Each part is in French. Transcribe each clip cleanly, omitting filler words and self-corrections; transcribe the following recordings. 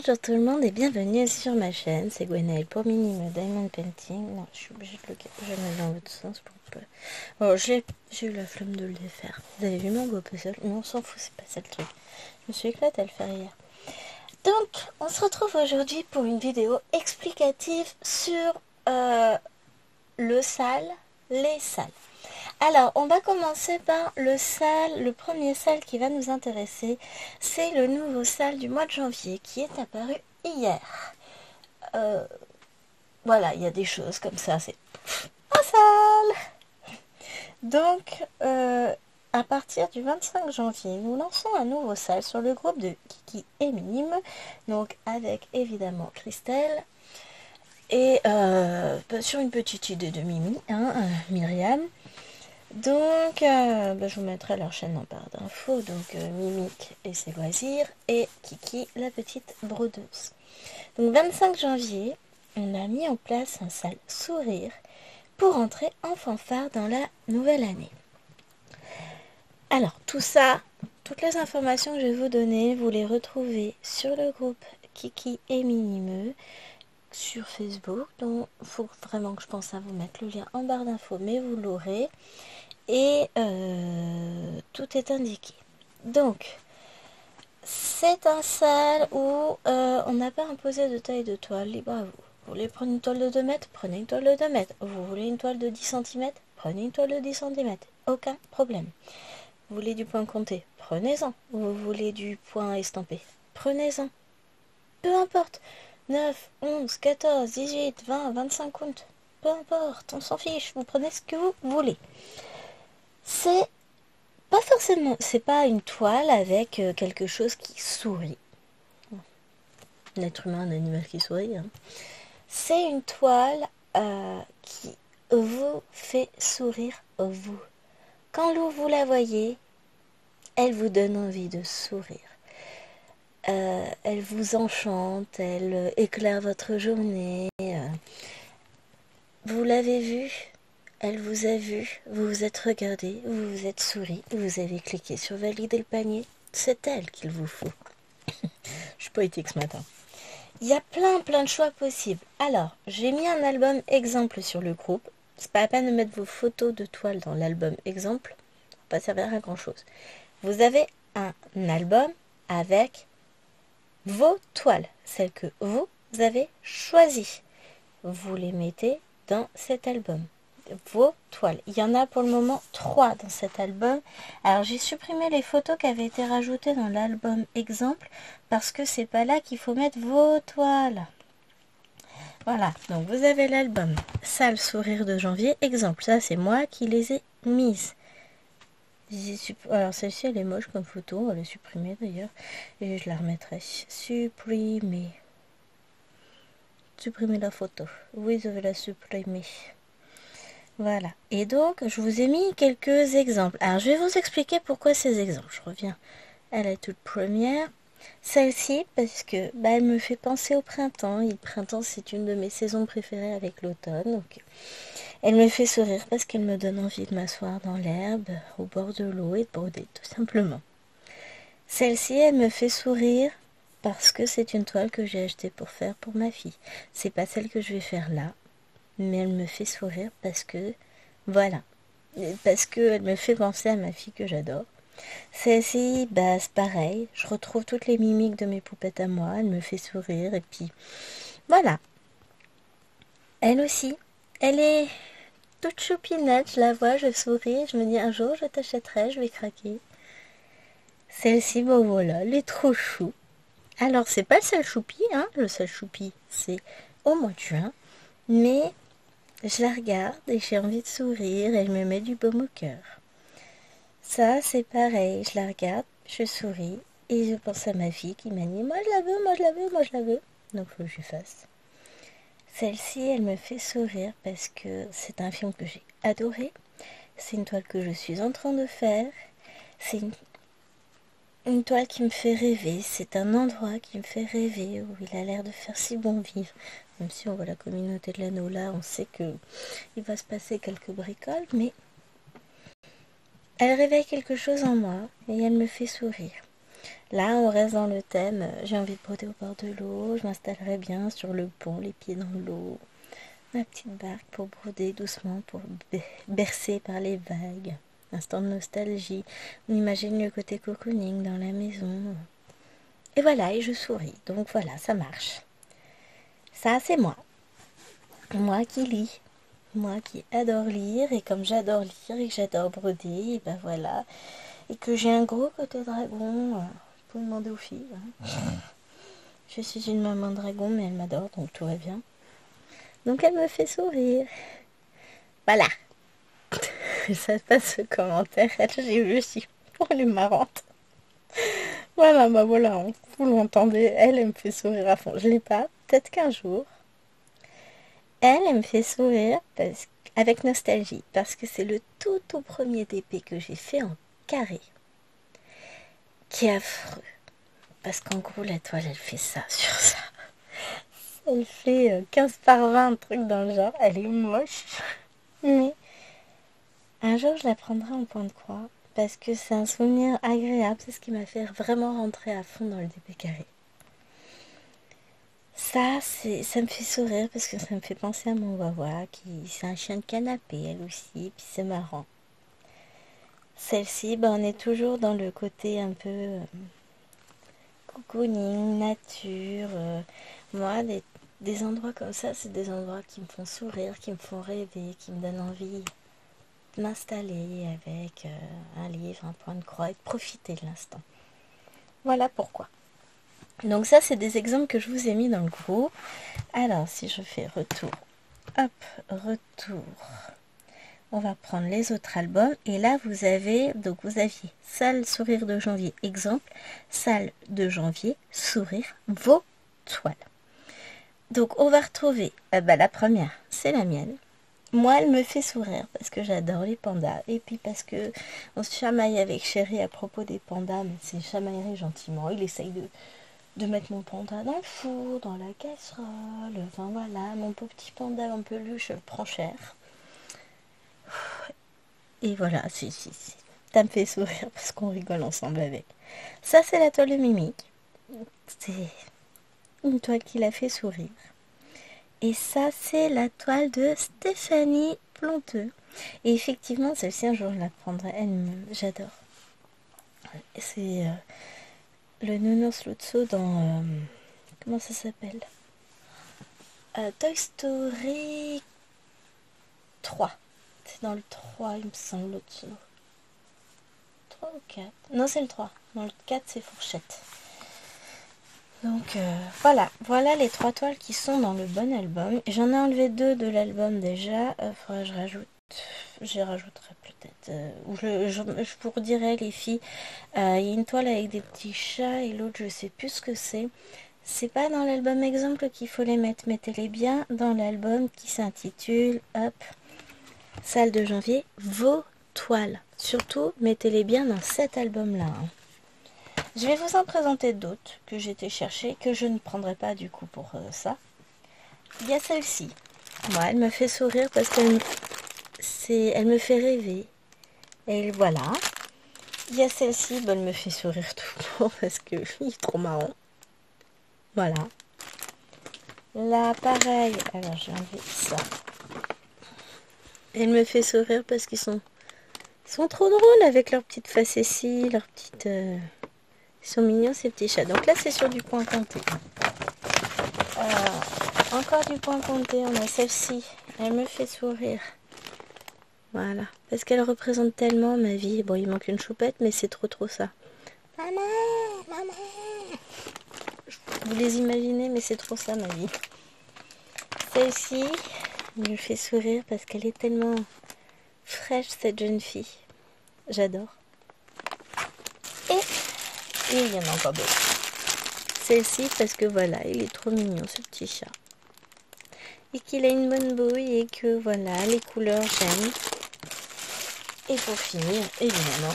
Bonjour tout le monde et bienvenue sur ma chaîne, c'est Gwenaëlle pour Minime Diamond Painting. Non, je suis obligée de je vais mettre dans l'autre sens pour pas... Bon, j'ai eu la flemme de le défaire. Vous avez vu mon beau puzzle? Mais on s'en fout, c'est pas ça le truc. Je me suis éclatée à le faire hier. Donc, on se retrouve aujourd'hui pour une vidéo explicative sur les salles. Alors, on va commencer par le premier sale qui va nous intéresser. C'est le nouveau sale du mois de janvier qui est apparu hier. Voilà, il y a des choses comme ça, c'est un sale. Donc, à partir du 25 janvier, nous lançons un nouveau sale sur le groupe de Kiki et Minime. Donc, avec évidemment Christelle. Et sur une petite idée de Mimi, Myriam. Donc, je vous mettrai leur chaîne en barre d'infos. Donc, Mimique et ses loisirs et Kiki, la petite brodeuse. Donc, 25 janvier, on a mis en place un sale sourire pour entrer en fanfare dans la nouvelle année. Alors, tout ça, toutes les informations que je vais vous donner, vous les retrouvez sur le groupe Kiki et Minimeux sur Facebook. Donc, il faut vraiment que je pense à vous mettre le lien en barre d'infos, mais vous l'aurez. Et tout est indiqué. Donc, c'est un sale où on n'a pas imposé de taille de toile, libre à vous. Vous voulez prendre une toile de 2 mètres? Prenez une toile de 2 mètres. Vous voulez une toile de 10 cm? Prenez une toile de 10 cm. Aucun problème. Vous voulez du point compté? Prenez-en. Vous voulez du point estampé? Prenez-en. Peu importe. 9, 11, 14, 18, 20, 25 comptes. Peu importe, on s'en fiche. Vous prenez ce que vous voulez. C'est pas forcément, c'est pas une toile avec quelque chose qui sourit. Un être humain, un animal qui sourit. C'est une toile qui vous fait sourire vous. Quand vous la voyez, elle vous donne envie de sourire. Elle vous enchante, elle éclaire votre journée. Vous l'avez vue? Elle vous a vu, vous vous êtes regardé, vous vous êtes souri, vous avez cliqué sur valider le panier. C'est elle qu'il vous faut. Je suis poétique ce matin. Il y a plein de choix possibles. Alors, j'ai mis un album exemple sur le groupe. C'est pas la peine de mettre vos photos de toile dans l'album exemple. Ça va pas servir à grand chose. Vous avez un album avec vos toiles, celles que vous avez choisies. Vous les mettez dans cet album. Vos toiles. Il y en a pour le moment 3 dans cet album. Alors j'ai supprimé les photos qui avaient été rajoutées dans l'album exemple parce que c'est pas là qu'il faut mettre vos toiles. Voilà, donc vous avez l'album Sale sourire de janvier exemple. Ça c'est moi qui les ai mises. Alors celle-ci elle est moche comme photo, on va la supprimer d'ailleurs et je la remettrai. Supprimer la photo. Oui, je vais la supprimer. Voilà. Et donc, je vous ai mis quelques exemples. Alors, je vais vous expliquer pourquoi ces exemples. Je reviens à la toute première. Celle-ci, parce que elle me fait penser au printemps. Et le printemps, c'est une de mes saisons préférées avec l'automne. Donc, elle me fait sourire parce qu'elle me donne envie de m'asseoir dans l'herbe, au bord de l'eau et de broder, tout simplement. Celle-ci, elle me fait sourire parce que c'est une toile que j'ai achetée pour faire pour ma fille. C'est pas celle que je vais faire là. Mais elle me fait sourire parce que, voilà, parce qu'elle me fait penser à ma fille que j'adore. Celle-ci, c'est pareil, je retrouve toutes les mimiques de mes poupettes à moi, elle me fait sourire, et puis, voilà. Elle aussi, elle est toute choupinette, je la vois, je souris, je me dis un jour je t'achèterai, je vais craquer. Celle-ci, voilà, elle est trop chou. Alors, c'est pas le seul choupi, le seul choupi, c'est au mois de juin, mais... je la regarde et j'ai envie de sourire et elle me met du baume au cœur. Ça, c'est pareil. Je la regarde, je souris et je pense à ma fille qui m'a dit « moi je la veux, moi je la veux, moi je la veux ». Donc, il faut que je fasse. Celle-ci, elle me fait sourire parce que c'est un film que j'ai adoré. C'est une toile que je suis en train de faire. C'est une toile qui me fait rêver. C'est un endroit qui me fait rêver où il a l'air de faire si bon vivre. Même si on voit la communauté de l'anneau là, on sait que il va se passer quelques bricoles, mais elle réveille quelque chose en moi et elle me fait sourire. Là, on reste dans le thème, j'ai envie de broder au bord de l'eau, je m'installerai bien sur le pont, les pieds dans l'eau, ma petite barque pour broder doucement, pour bercer par les vagues. Instant de nostalgie, on imagine le côté cocooning dans la maison. Et voilà, et je souris, donc voilà, ça marche. Ça, c'est moi. Moi qui lis. Moi qui adore lire, et comme j'adore lire et que j'adore broder, et ben voilà. Et que j'ai un gros côté dragon, faut demander aux filles. Je suis une maman dragon, mais elle m'adore, donc tout va bien. Donc elle me fait sourire. Voilà. Ça passe ce commentaire. J'ai vu aussi. Oh, elle est marrante. Voilà, bah voilà, vous l'entendez. Elle me fait sourire à fond. Je l'ai pas. Peut-être qu'un jour. Elle me fait sourire avec nostalgie. Parce que c'est le tout premier DP que j'ai fait en carré. Qui est affreux. Parce qu'en gros, la toile, elle fait ça sur ça. Elle fait 15 par 20, un truc dans le genre. Elle est moche. Mais un jour, je la prendrai en point de croix. Parce que c'est un souvenir agréable. C'est ce qui m'a fait vraiment rentrer à fond dans le DP carré. Ça me fait sourire parce que ça me fait penser à mon Wawa. C'est un chien de canapé, elle aussi. Puis c'est marrant. Celle-ci, on est toujours dans le côté un peu cocooning, nature. Moi, des endroits comme ça, c'est des endroits qui me font sourire, qui me font rêver, qui me donnent envie de m'installer avec un livre, un point de croix et de profiter de l'instant. Voilà pourquoi. Donc ça, c'est des exemples que je vous ai mis dans le groupe. Alors, si je fais retour, hop, retour. On va prendre les autres albums. Et là, vous aviez Salle Sourire de janvier, exemple. Salle de janvier, sourire, vos toiles. Donc, on va retrouver, la première, c'est la mienne. Moi, elle me fait sourire parce que j'adore les pandas. Et puis parce que on se chamaille avec Chéri à propos des pandas, mais c'est chamaillerie gentiment. Il essaye de mettre mon panda dans le four, dans la casserole. Enfin voilà, mon pauvre petit panda en peluche, je le prends cher. Et voilà, ça me fait sourire parce qu'on rigole ensemble avec. Ça, c'est la toile de Mimique. C'est une toile qui l'a fait sourire. Et ça, c'est la toile de Stéphanie Planteux. Et effectivement, celle-ci, un jour, je la prendrai. J'adore. C'est le nounours Lotso dans... comment ça s'appelle Toy Story 3. C'est dans le 3, il me semble, Lotso. 3 ou 4 Non, c'est le 3. Dans le 4, c'est Fourchette. Donc voilà les 3 toiles qui sont dans le bon album. J'en ai enlevé 2 de l'album déjà. Faudra que je rajoute. J'y rajouterai peut-être. Ou je vous redirai les filles. Il y a une toile avec des petits chats et l'autre je sais plus ce que c'est. C'est pas dans l'album exemple qu'il faut les mettre. Mettez-les bien dans l'album qui s'intitule Salle de janvier, vos toiles. Surtout, mettez-les bien dans cet album-là. Hein. Je vais vous en présenter d'autres que j'ai été chercher, que je ne prendrai pas du coup pour ça. Il y a celle-ci. Moi, elle me fait sourire parce qu'elle elle me fait rêver. Et voilà. Il y a celle-ci, elle me fait sourire tout le temps parce que il est trop marrant. Voilà. Là, pareil. Alors, j'ai enlevé ça. Elle me fait sourire parce qu'ils sont trop drôles avec leurs petites facéties, leurs petites... Ils sont mignons ces petits chats. Donc là, c'est sur du point compté. Encore du point compté, on a celle-ci. Elle me fait sourire. Voilà. Parce qu'elle représente tellement ma vie. Bon, il manque une choupette, mais c'est trop ça. Maman, maman. Vous les imaginez, mais c'est trop ça ma vie. Celle-ci me fait sourire parce qu'elle est tellement fraîche, cette jeune fille. J'adore. Et il y en a encore d'autres. Celle-ci parce que voilà, il est trop mignon ce petit chat. Et qu'il a une bonne bouille et que voilà, les couleurs j'aime. Et pour finir, évidemment,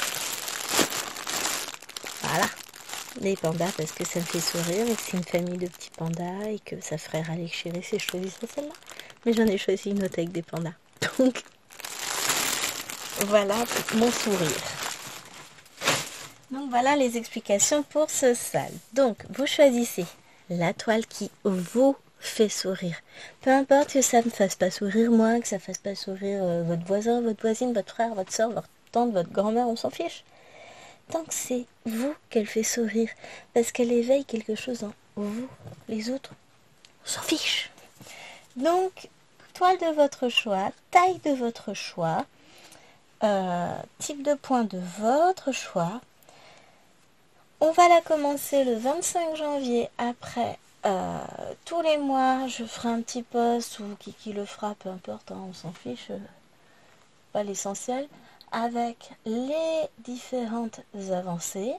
voilà, les pandas parce que ça me fait sourire et que c'est une famille de petits pandas et que ça ferait râler Chéri si je choisissais celle-là. Mais j'en ai choisi une autre avec des pandas. Donc, voilà mon sourire. Donc voilà les explications pour ce sale. Donc vous choisissez la toile qui vous fait sourire. Peu importe que ça ne fasse pas sourire moi, que ça ne fasse pas sourire votre voisin, votre voisine, votre frère, votre soeur, votre tante, votre grand-mère, on s'en fiche. Tant que c'est vous qu'elle fait sourire, parce qu'elle éveille quelque chose en vous, les autres, on s'en fiche. Donc, toile de votre choix, taille de votre choix, type de point de votre choix. On va la commencer le 25 janvier. Après, tous les mois, je ferai un petit post ou qui le fera, peu importe, hein, on s'en fiche, pas l'essentiel, avec les différentes avancées.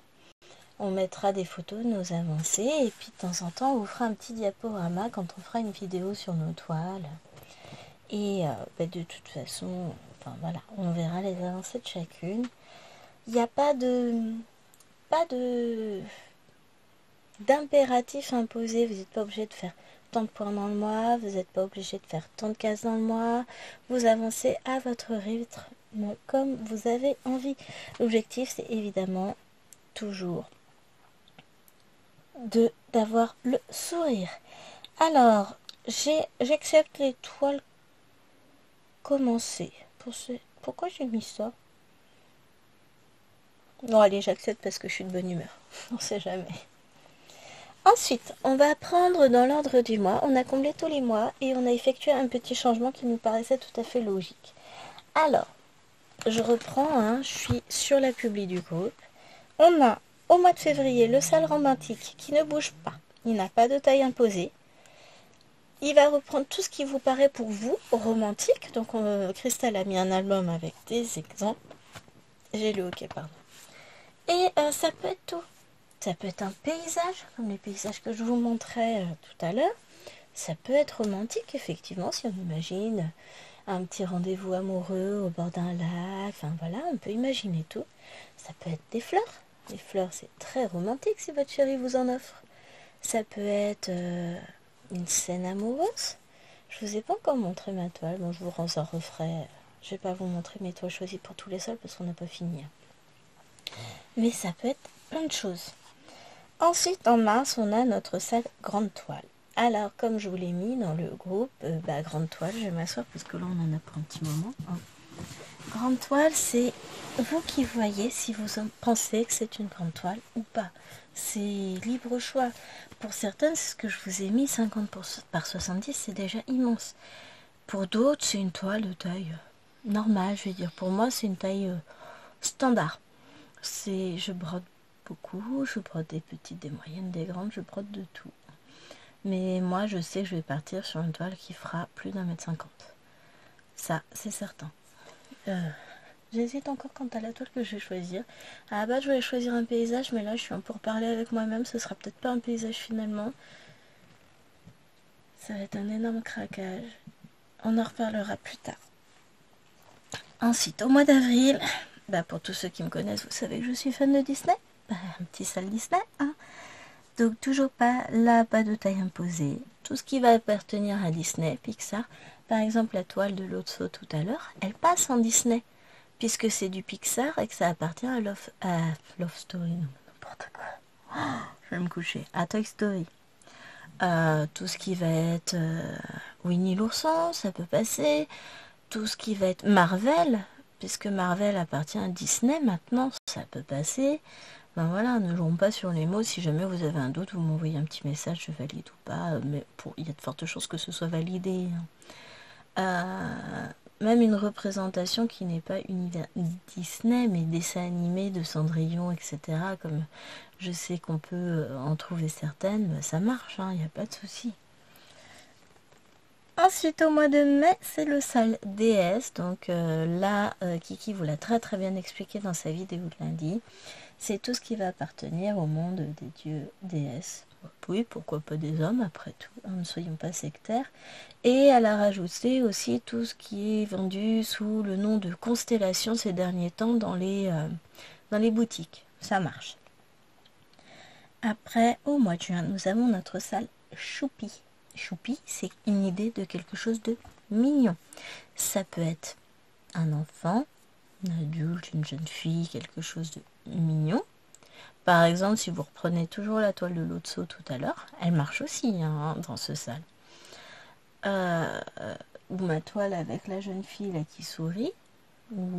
On mettra des photos de nos avancées et puis de temps en temps, on vous fera un petit diaporama quand on fera une vidéo sur nos toiles. Et de toute façon, enfin voilà, on verra les avancées de chacune. Il n'y a pas d'impératif imposé. Vous n'êtes pas obligé de faire tant de points dans le mois, vous n'êtes pas obligé de faire tant de cases dans le mois. Vous avancez à votre rythme comme vous avez envie. L'objectif, c'est évidemment toujours d'avoir le sourire. Alors, j'accepte les toiles commencées. Pourquoi j'ai mis ça? Bon, allez, j'accepte parce que je suis de bonne humeur. On sait jamais. Ensuite, on va prendre dans l'ordre du mois. On a comblé tous les mois et on a effectué un petit changement qui nous paraissait tout à fait logique. Alors, je reprends, hein, je suis sur la publi du groupe. On a au mois de février le sale romantique qui ne bouge pas. Il n'a pas de taille imposée. Il va reprendre tout ce qui vous paraît pour vous romantique. Donc, Christelle a mis un album avec des exemples. J'ai lu OK, pardon. Et ça peut être tout. Ça peut être un paysage, comme les paysages que je vous montrais tout à l'heure. Ça peut être romantique, effectivement, si on imagine un petit rendez-vous amoureux au bord d'un lac. Enfin voilà, on peut imaginer tout. Ça peut être des fleurs. Les fleurs, c'est très romantique si votre chéri vous en offre. Ça peut être une scène amoureuse. Je vous ai pas encore montré ma toile. Bon, je vous en referai. Je vais pas vous montrer mes toiles choisies pour tous les sols parce qu'on n'a pas fini. Mais ça peut être plein de choses. Ensuite, en mars, on a notre salle grande toile. Alors, comme je vous l'ai mis dans le groupe, grande toile, je vais m'asseoir parce que là, on en a pour un petit moment. Hein. Grande toile, c'est vous qui voyez si vous pensez que c'est une grande toile ou pas. C'est libre choix. Pour certaines, c'est ce que je vous ai mis, 50 par 70, c'est déjà immense. Pour d'autres, c'est une toile de taille normale, je vais dire. Pour moi, c'est une taille standard. Je brode beaucoup, je brode des petites, des moyennes, des grandes, je brode de tout. Mais moi, je sais que je vais partir sur une toile qui fera plus d'1,50 m. Ça, c'est certain. J'hésite encore quant à la toile que je vais choisir. À la base, je voulais choisir un paysage, mais là, je suis en pourparlers avec moi-même. Ce sera peut-être pas un paysage finalement. Ça va être un énorme craquage. On en reparlera plus tard. Ensuite, au mois d'avril, pour tous ceux qui me connaissent, vous savez que je suis fan de Disney. Un petit sale Disney, hein. Donc toujours pas de taille imposée. Tout ce qui va appartenir à Disney, Pixar. Par exemple, la toile de Lotso tout à l'heure, elle passe en Disney. Puisque c'est du Pixar et que ça appartient à Love Story. Non, n'importe quoi. Je vais me coucher. À Toy Story. Tout ce qui va être Winnie l'ourson, ça peut passer. Tout ce qui va être Marvel, puisque Marvel appartient à Disney maintenant, ça peut passer. Ben voilà, ne jouons pas sur les mots. Si jamais vous avez un doute, vous m'envoyez un petit message, je valide ou pas. Mais il y a de fortes chances que ce soit validé. Même une représentation qui n'est pas univers Disney, mais dessin animé de Cendrillon, etc. Comme je sais qu'on peut en trouver certaines, ben ça marche, il n'y a pas de souci. Ensuite, au mois de mai, c'est le sale déesse. Donc là, Kiki vous l'a très très bien expliqué dans sa vidéo de lundi. C'est tout ce qui va appartenir au monde des dieux déesses. Oui, pourquoi pas des hommes, après tout, ne soyons pas sectaires. Et elle a rajouté aussi tout ce qui est vendu sous le nom de constellation ces derniers temps dans les boutiques. Ça marche. Après, au mois de juin, nous avons notre salle Choupi. Choupi, c'est une idée de quelque chose de mignon. Ça peut être un enfant, un adulte, une jeune fille, quelque chose de mignon. Par exemple, si vous reprenez toujours la toile de l'Otso tout à l'heure, elle marche aussi hein, dans ce sale. Ou ma toile avec la jeune fille là, qui sourit, ou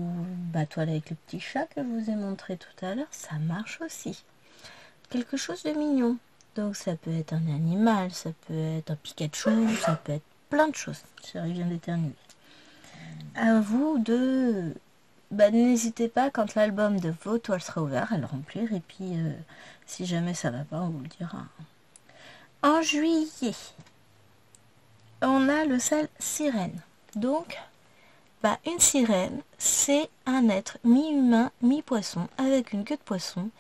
ma toile avec le petit chat que je vous ai montré tout à l'heure, ça marche aussi. Quelque chose de mignon. Donc ça peut être un animal, ça peut être un Pikachu, ça peut être plein de choses. Chérie vient d'éternuer. À vous de... n'hésitez pas quand l'album de vos toiles sera ouvert à le remplir. Et puis si jamais ça va pas, on vous le dira. En juillet, on a le sale sirène. Donc, une sirène, c'est un être mi-humain, mi-poisson, avec une queue de poisson,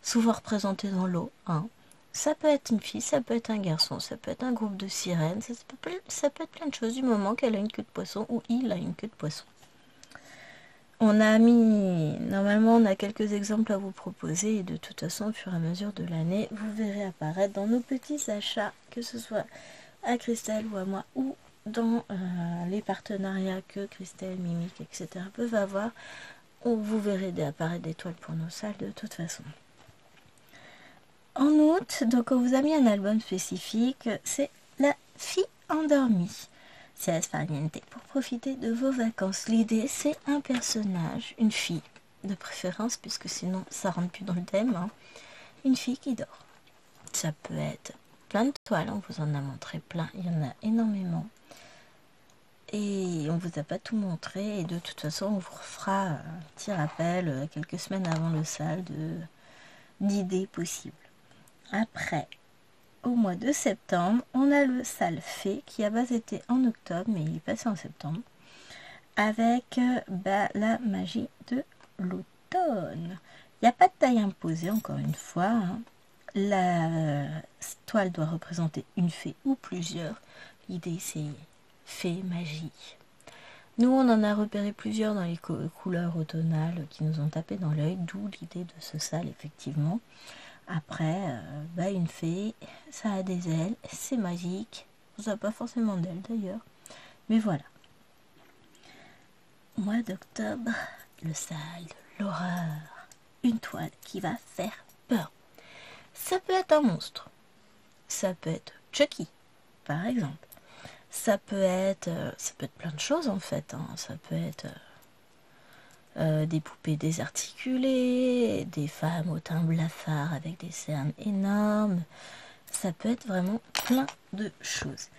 souvent représenté dans l'eau. Hein. Ça peut être une fille, ça peut être un garçon, ça peut être un groupe de sirènes, ça peut être plein de choses du moment qu'elle a une queue de poisson ou il a une queue de poisson. Normalement on a quelques exemples à vous proposer et de toute façon au fur et à mesure de l'année, vous verrez apparaître dans nos petits achats, que ce soit à Christelle ou à moi ou dans les partenariats que Christelle, Mimique, etc. peuvent avoir. Vous verrez apparaître des toiles pour nos salles de toute façon. En août, donc on vous a mis un album spécifique, c'est La fille endormie. C'est Asfarniente pour profiter de vos vacances. L'idée, c'est un personnage, une fille, de préférence, puisque sinon ça rentre plus dans le thème. Hein. Une fille qui dort. Ça peut être plein de toiles, on vous en a montré plein, il y en a énormément. Et on vous a pas tout montré, et de toute façon, on vous fera un petit rappel quelques semaines avant le sale d'idées possibles. Après, au mois de septembre, on a le sale fée qui à base était en octobre, mais il est passé en septembre, avec la magie de l'automne. Il n'y a pas de taille imposée, encore une fois. Hein. La toile doit représenter une fée ou plusieurs. L'idée, c'est fée, magie. Nous, on en a repéré plusieurs dans les couleurs automnales qui nous ont tapé dans l'œil, d'où l'idée de ce sale, effectivement. Après, une fée, ça a des ailes, c'est magique. Ça n'a pas forcément d'ailes d'ailleurs. Mais voilà. Mois d'octobre, le sale de l'horreur. Une toile qui va faire peur. Ça peut être un monstre. Ça peut être Chucky, par exemple. Ça peut être plein de choses en fait. Hein. Ça peut être des poupées désarticulées, des femmes au teint blafard avec des cernes énormes. Ça peut être vraiment plein de choses.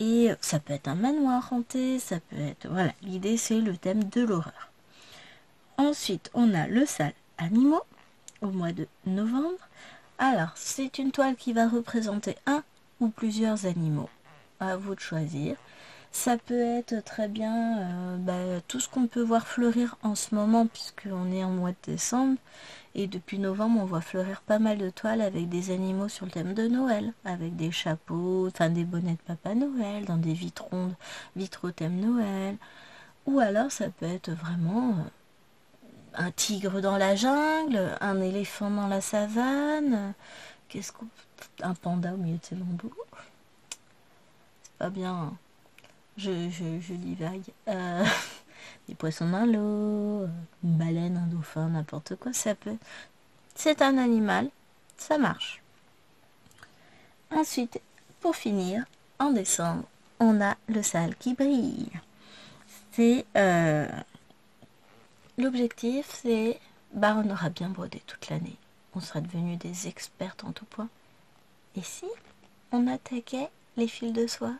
Et ça peut être un manoir hanté, ça peut être... Voilà, l'idée c'est le thème de l'horreur. Ensuite, on a le sale animaux au mois de novembre. Alors, c'est une toile qui va représenter un ou plusieurs animaux. À vous de choisir. Ça peut être très bien tout ce qu'on peut voir fleurir en ce moment, puisqu'on est en mois de décembre. Et depuis novembre, on voit fleurir pas mal de toiles avec des animaux sur le thème de Noël, avec des chapeaux, enfin des bonnets de Papa Noël, dans des vitraux thème Noël. Ou alors, ça peut être vraiment un tigre dans la jungle, un éléphant dans la savane, un panda au milieu de ses bambous. C'est pas bien. Hein. Je divague. Des poissons dans l'eau, une baleine, un dauphin, n'importe quoi, ça peut. C'est un animal, ça marche. Ensuite, pour finir, en décembre, on a le sale qui brille. C'est l'objectif, c'est on aura bien brodé toute l'année. On sera devenu des expertes en tout point. Et si on attaquait les fils de soie?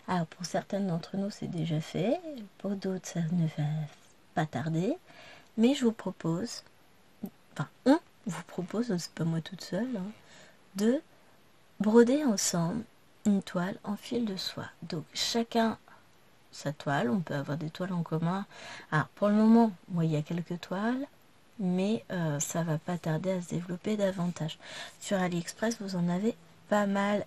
Alors pour certaines d'entre nous c'est déjà fait, pour d'autres ça ne va pas tarder, mais je vous propose, on vous propose, c'est pas moi toute seule, hein, de broder ensemble une toile en fil de soie. Donc chacun sa toile, on peut avoir des toiles en commun. Alors pour le moment, moi il y a quelques toiles, mais ça va pas tarder à se développer davantage. Sur AliExpress vous en avez pas mal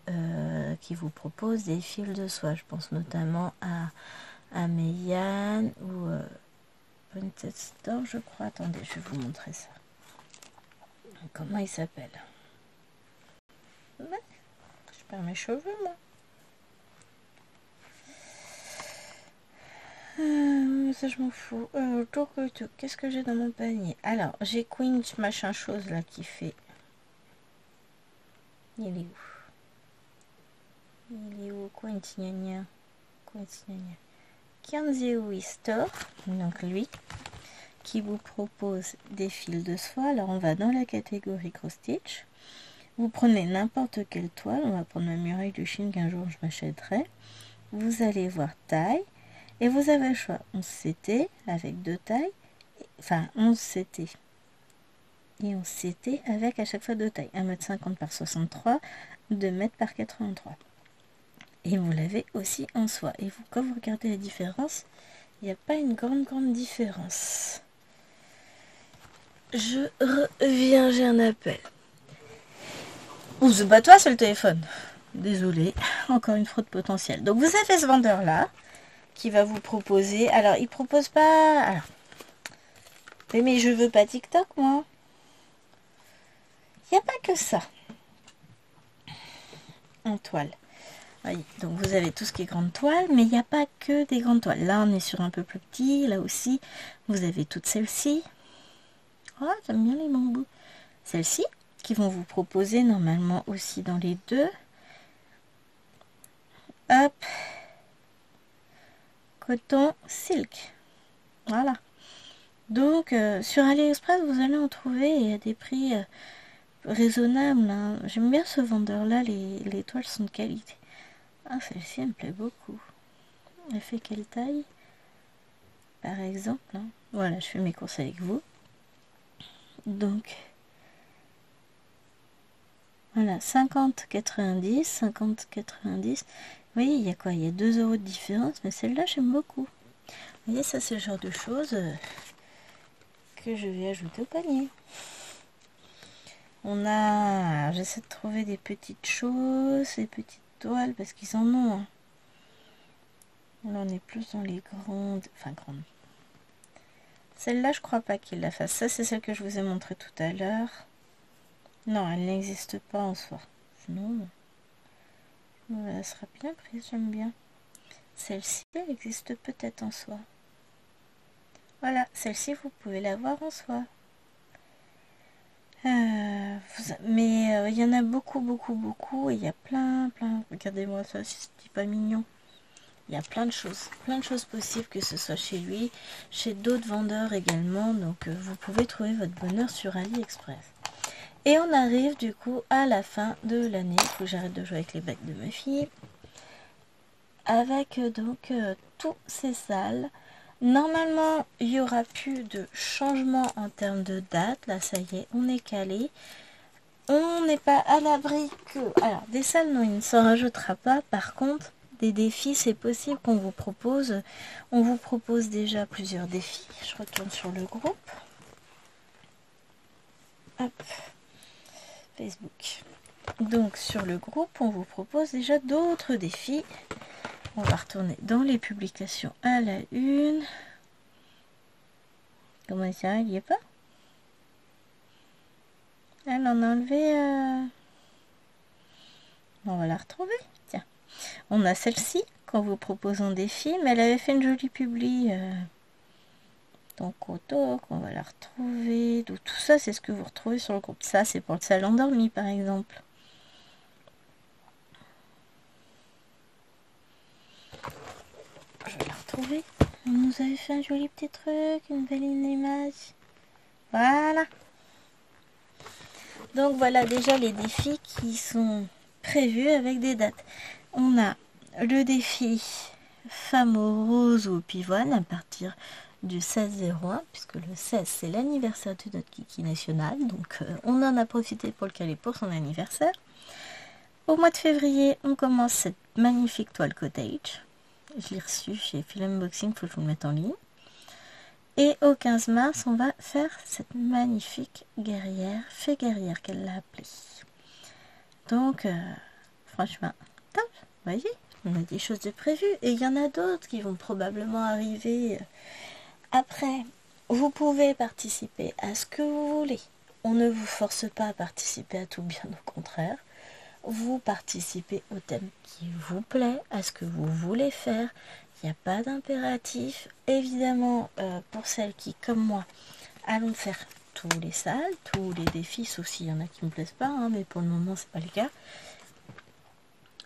qui vous proposent des fils de soie. Je pense notamment à Meiane ou Vintage Store, je crois. Attendez, je vais vous montrer ça. Comment il s'appelle? Ouais, je perds mes cheveux, moi. Ça, je m'en fous. Qu'est-ce que j'ai dans mon panier? Alors, j'ai Queen machin chose là qui fait Il est où? Il est où? Cointigna. Kianzeo Store, donc lui, qui vous propose des fils de soie. Alors on va dans la catégorie cross stitch. Vous prenez n'importe quelle toile. On va prendre la muraille de Chine qu'un jour je m'achèterai. Vous allez voir taille. Et vous avez le choix 11 CT avec deux tailles. Enfin 11 CT. Et 11 CT avec à chaque fois deux tailles. 1,50 m par 63, 2 m par 83. Et vous l'avez aussi en soie. Et vous, quand vous regardez la différence, il n'y a pas une grande différence. Je reviens, j'ai un appel. Ou c'est pas toi, c'est le téléphone. Désolée, encore une fraude potentielle. Donc vous avez ce vendeur-là qui va vous proposer. Alors, il propose pas. Alors, mais je veux pas TikTok, moi. Il n'y a pas que ça en toile. Oui, donc vous avez tout ce qui est grande toile, mais il n'y a pas que des grandes toiles. Là, on est sur un peu plus petit. Là aussi, vous avez toutes celles-ci. Oh, j'aime bien les bambous. Celles-ci, qui vont vous proposer normalement aussi dans les deux. Hop. Coton silk. Voilà. Donc, sur AliExpress, vous allez en trouver à des prix raisonnables. Hein. J'aime bien ce vendeur-là. Les toiles sont de qualité. Ah, celle-ci, elle me plaît beaucoup. Elle fait quelle taille? Par exemple, hein. Voilà, je fais mes courses avec vous. Donc, voilà, 50,90, 50,90. Vous voyez, il y a quoi? Il y a 2 € de différence, mais celle-là, j'aime beaucoup. Vous voyez, ça, c'est le genre de choses que je vais ajouter au panier. On a... J'essaie de trouver des petites choses, des petites toiles, parce qu'ils en ont. Hein. Là, on est plus dans les grandes... Enfin, grandes. Celle-là, je crois pas qu'il la fasse. Ça, c'est celle que je vous ai montrée tout à l'heure. Non, elle n'existe pas en soie. Sinon, elle sera bien prise, j'aime bien. Celle-ci, elle existe peut-être en soie. Voilà, celle-ci, vous pouvez la voir en soie. Mais il y en a beaucoup. Et il y a plein. Regardez-moi ça, c'est pas mignon. Il y a plein de choses possibles, que ce soit chez lui, chez d'autres vendeurs également. Donc, vous pouvez trouver votre bonheur sur AliExpress. Et on arrive du coup à la fin de l'année. Il faut que j'arrête de jouer avec les bagues de ma fille. Avec donc tous ces salles. Normalement, il n'y aura plus de changement en termes de date. Là, ça y est, on est calé. On n'est pas à l'abri que... Alors, des salles, non, il ne s'en rajoutera pas. Par contre, des défis, c'est possible qu'on vous propose. On vous propose déjà plusieurs défis. Je retourne sur le groupe. Hop. Facebook. Donc, sur le groupe, on vous propose déjà d'autres défis. On va retourner dans les publications à la une. Comment ça, il n'y est pas? Elle en a enlevé. On va la retrouver. Tiens. On a celle-ci qu'en vous proposant des films. Elle avait fait une jolie publi. Donc, auto, on va la retrouver. Donc, tout ça, c'est ce que vous retrouvez sur le groupe. Ça, c'est pour le salon endormi, par exemple. Je vais la retrouver. On nous avait fait un joli petit truc, une belle image. Voilà. Donc voilà déjà les défis qui sont prévus avec des dates. On a le défi femme aux roses ou au pivoine à partir du 16-01, puisque le 16 c'est l'anniversaire de notre Kiki national. Donc on en a profité pour le caler pour son anniversaire. Au mois de février, on commence cette magnifique toile cottage. Je l'ai reçue chez Film Unboxing, il faut que je vous le mette en ligne. Et au 15 mars, on va faire cette magnifique guerrière, fée guerrière qu'elle l'a appelée. Donc, franchement, top, vous voyez, on a des choses de prévues. Et il y en a d'autres qui vont probablement arriver après. Vous pouvez participer à ce que vous voulez. On ne vous force pas à participer à tout, bien au contraire. Vous participez au thème qui vous plaît, à ce que vous voulez faire. Il n'y a pas d'impératif. Évidemment, pour celles qui, comme moi, allons faire tous les salles, tous les défis, sauf s'il y en a qui me plaisent pas, hein, mais pour le moment c'est pas le cas.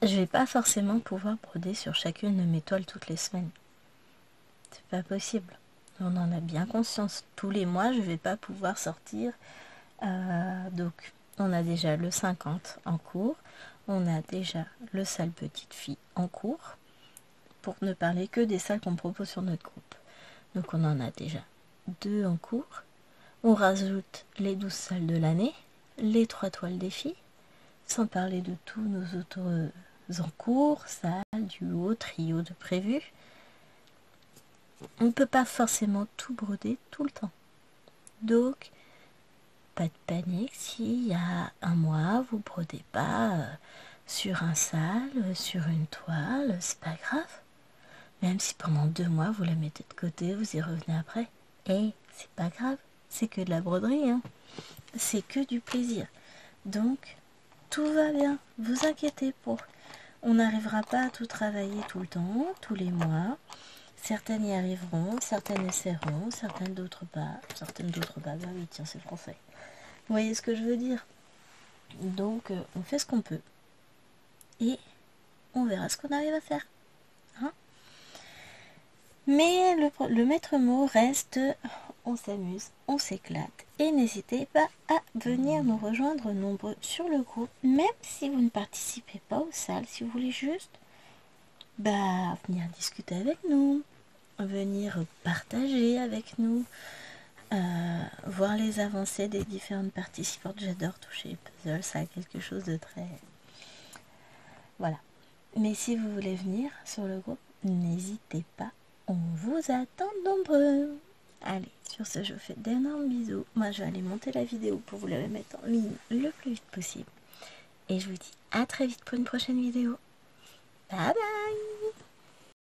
Je vais pas forcément pouvoir broder sur chacune de mes toiles toutes les semaines. C'est pas possible. On en a bien conscience. Tous les mois, je vais pas pouvoir sortir. Donc, on a déjà le 50 en cours. On a déjà le salle petite fille en cours. Pour ne parler que des salles qu'on propose sur notre groupe. Donc, on en a déjà 2 en cours. On rajoute les 12 salles de l'année, les 3 toiles des filles, sans parler de tous nos autres en cours, salles, duo, trio de prévus. On ne peut pas forcément tout broder tout le temps. Donc, pas de panique s'il y a un mois, vous ne brodez pas sur un salle, sur une toile, c'est pas grave. Même si pendant 2 mois, vous la mettez de côté, vous y revenez après. Et c'est pas grave, c'est que de la broderie, hein. C'est que du plaisir. Donc, tout va bien, vous inquiétez pas. On n'arrivera pas à tout travailler tout le temps, tous les mois. Certaines y arriveront, certaines essaieront, certaines d'autres pas. Bah oui, tiens, c'est français. Vous voyez ce que je veux dire? Donc, on fait ce qu'on peut. Et on verra ce qu'on arrive à faire. Hein? Mais le maître mot reste, on s'amuse, on s'éclate. Et n'hésitez pas à venir nous rejoindre nombreux sur le groupe, même si vous ne participez pas aux salles, si vous voulez juste venir discuter avec nous, venir partager avec nous, voir les avancées des différentes participantes. J'adore toucher les puzzles, ça a quelque chose de très... Voilà. Mais si vous voulez venir sur le groupe, n'hésitez pas, on vous attend nombreux. Allez, sur ce, je vous fais d'énormes bisous. Moi, je vais aller monter la vidéo pour vous la mettre en ligne le plus vite possible. Et je vous dis à très vite pour une prochaine vidéo. Bye bye!